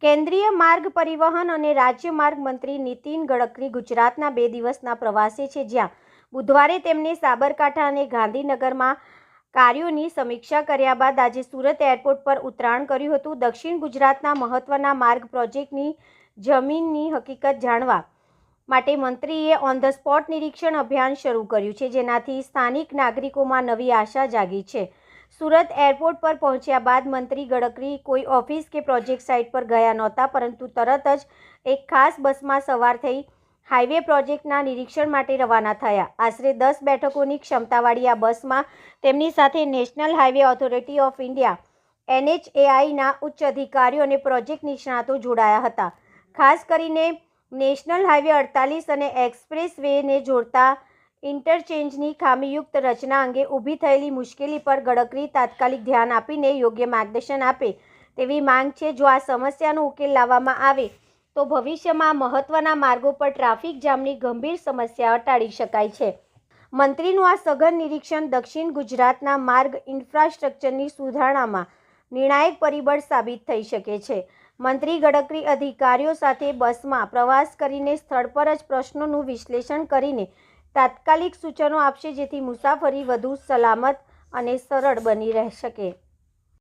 કેન્દ્રીય માર્ગ પરિવહન અને રાજ્ય માર્ગ મંત્રી નીતિન ગડકરી ગુજરાતના 2 દિવસના પ્રવાસે છે, જ્યાં બુધવારે તેમણે સાબરકાંઠા અને ગાંધીનગરમાં કાર્યોની સમીક્ષા કર્યા બાદ આજે સુરત એરપોર્ટ પર ઉતરાણ કર્યું હતું. દક્ષિણ ગુજરાતના મહત્વના માર્ગ પ્રોજેક્ટની જમીનની હકીકત જાણવા માટે મંત્રીએ ઓન ધ સ્પોટ નિરીક્ષણ અભિયાન શરૂ કર્યું છે, જેનાથી સ્થાનિક નાગરિકોમાં નવી આશા જાગી છે. સુરત એરપોર્ટ પર પહોંચ્યા બાદ મંત્રી ગડકરી કોઈ ઓફિસ કે પ્રોજેક્ટ સાઇટ પર ગયા નહોતા, પરંતુ તરત જ એક ખાસ બસમાં સવાર થઈ હાઈવે પ્રોજેક્ટના નિરીક્ષણ માટે રવાના થયા. આશરે 10 બેઠકોની ક્ષમતાવાળી આ બસમાં તેમની સાથે national highway authority of India NHAIના ઉચ્ચ અધિકારીઓ અને પ્રોજેક્ટ નિષ્ણાતો જોડાયા હતા. ખાસ કરીને નેશનલ હાઈવે 48 અને એક્સપ્રેસ વેને જોડતા ઇન્ટરચેન્જની ખામીયુક્ત રચના અંગે ઊભી થયેલી મુશ્કેલી પર ગડકરી તાત્કાલિક ધ્યાન આપીને યોગ્ય માર્ગદર્શન આપે તેવી માંગ છે. જો આ સમસ્યાનો ઉકેલ લાવવામાં આવે તો ભવિષ્યમાં મહત્વના માર્ગો પર ટ્રાફિક જામની ગંભીર સમસ્યા ટાળી શકાય છે. મંત્રીનું આ સઘન નિરીક્ષણ દક્ષિણ ગુજરાતના માર્ગ ઇન્ફ્રાસ્ટ્રક્ચરની સુધારણામાં નિર્ણાયક પરિબળ સાબિત થઈ શકે છે. મંત્રી ગડકરી અધિકારીઓ સાથે બસમાં પ્રવાસ કરીને સ્થળ પર જ પ્રશ્નોનું વિશ્લેષણ કરીને તાત્કાલિક સૂચનો આપશે, જેથી મુસાફરી વધુ સલામત અને સરળ બની શકે.